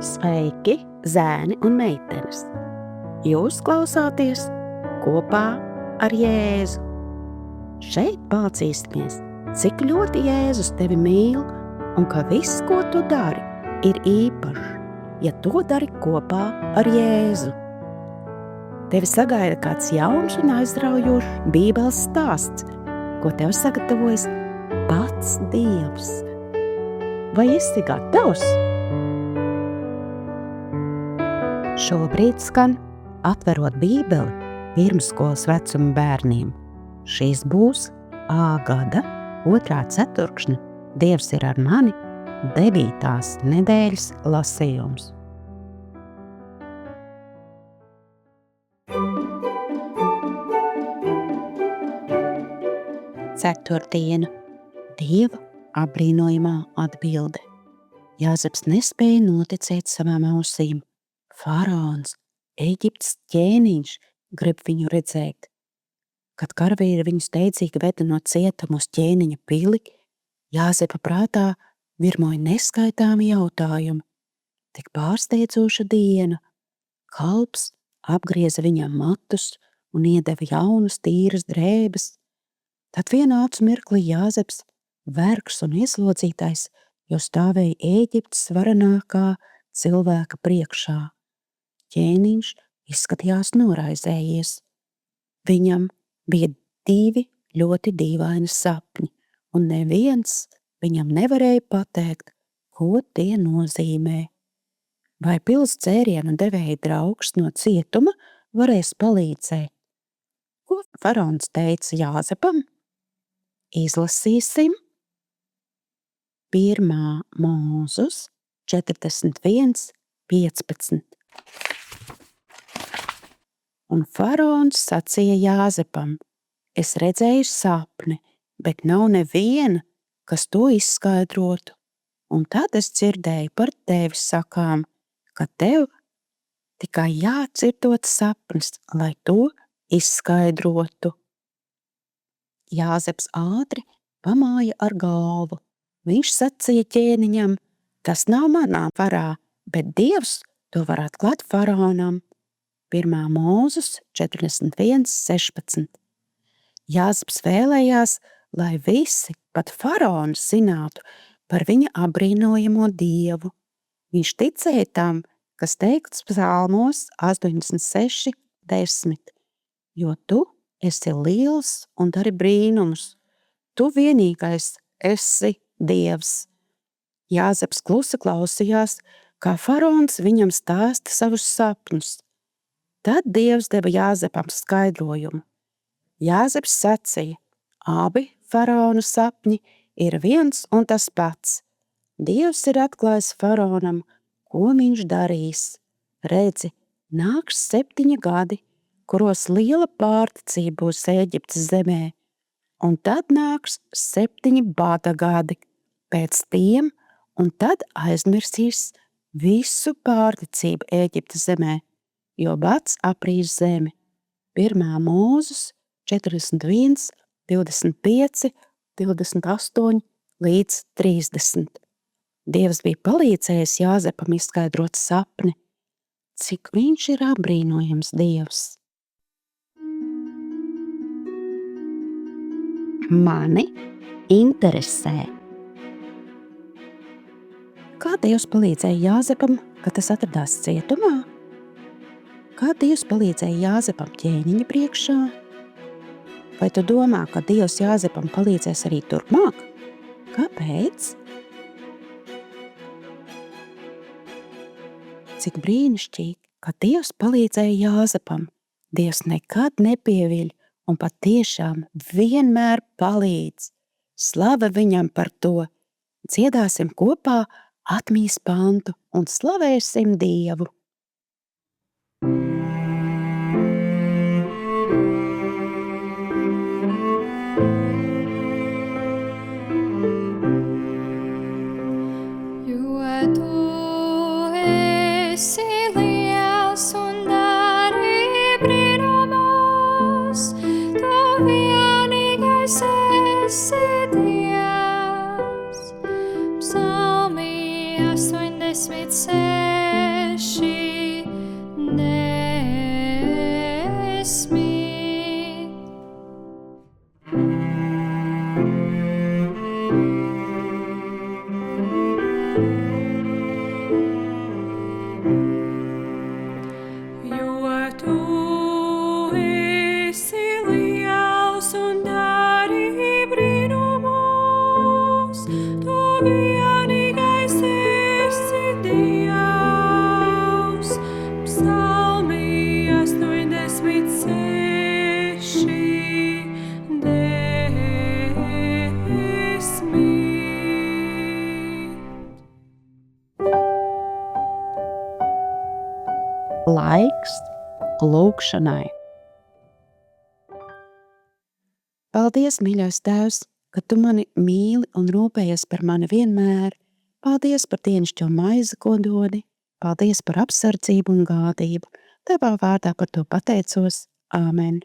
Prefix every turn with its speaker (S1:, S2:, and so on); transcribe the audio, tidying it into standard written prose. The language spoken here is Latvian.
S1: Sveiki, zēni un meitenes! Jūs klausāties kopā ar Jēzu. Šeit mācīsimies, cik ļoti Jēzus tevi mīl un ka viss, ko tu dari, ir īpašs, ja to dari kopā ar Jēzu. Tevi sagaida kāds jauns un aizraujošs Bībeles stāsts, ko tev sagatavojis pats Dievs. Vai esi gatavs? Šobrīd skan Atverot Bībeli pirmsskolas vecuma bērniem. Šis būs A gada 2. ceturkšņa Dievs ir ar mani 9. nedēļas lasījums. Ceturtdiena. Dieva apbrīnojamā atbilde. Jāzeps nespēja noticēt savām ausīm. Faraons, Ēģiptes ķēniņš, grib viņu redzēt. Kad karavīri viņu steidzīgi veda no cietuma uz ķēniņa pili, Jāzepa prātā virmoja neskaitāmi jautājumi. Tik pārsteidzoša diena. Kalps apgrieza viņam matus un iedeva jaunas tīras drēbes. Tad vienā acu mirklī Jāzeps, vergs un ieslodzītais, jau stāvēja Ēģiptes varenākā cilvēka priekšā. Ķēniņš izskatījās noraizējies. Viņam bija 2 ļoti dīvaini sapņi, un neviens viņam nevarēja pateikt, ko tie nozīmē. Vai pils dzērienu devēja draugs no cietuma varēs palīdzēt? Ko faraons teica Jāzepam? Izlasīsim 1. Mūzus 41:15. Un faraons sacīja Jāzepam: es redzēju sapni, bet nav neviena, kas to izskaidrotu. Un tad es dzirdēju par tevi sakām, ka tev tikai jādzirdot sapnis, lai to izskaidrotu. Jāzeps ātri pamāja ar galvu. Viņš sacīja ķēniņam: tas nav manā varā, bet Dievs to var atklāt faraonam. 1. Mūzus 41:16. Jāzeps vēlējās, lai visi, pat faraons, zinātu par viņa apbrīnojamo Dievu. Viņš ticēja tam, kas teikts psalmos 86:10. Jo tu esi liels un dari brīnumus. Tu vienīgais esi Dievs. Jāzeps klusi klausījās, kā faraons viņam stāsta savus sapņus. Tad Dievs deva Jāzepam skaidrojumu. Jāzeps sacīja: abi faraona sapņi ir viens un tas pats. Dievs ir atklājis faraonam, ko viņš darīs. Redzi, nāks 7 gadi, kuros liela pārticība būs Ēģiptes zemē, un tad nāks 7 bada gadi pēc tiem, un tad aizmirsīs visu pārticību Ēģiptes zemē, jo bads aprīs zemi. 1. Mūzus 41:25-28-30. Dievs bija palīdzējis Jāzepam izskaidrot sapni, cik viņš ir apbrīnojams Dievs. Mani interesē. Kā Dievs palīdzēja Jāzepam, kad tas atradās cietumā? Kā Dievs palīdzēja Jāzepam ķēniņa priekšā? Vai tu domā, ka Dievs Jāzepam palīdzēs arī turpmāk? Kāpēc? Cik brīnišķīgi, ka Dievs palīdzēja Jāzepam. Dievs nekad nepieviļ un patiešām vienmēr palīdz. Slava viņam par to! Dziedāsim kopā atmijas pantu un slavēsim Dievu.
S2: Psalmi 87. Jo tu esi liels un dari brīnumus, tu vienīgais esi Dievs. Psalmi 86, 10.
S1: Laiks lūgšanai. Paldies, mīļais Tēvs, ka Tu mani mīli un rūpējies par mani vienmēr. Paldies par dienascho maizi, ko dodi. Paldies par apsardzību un gādību. Tevā vārdā par to pateicos. Āmen.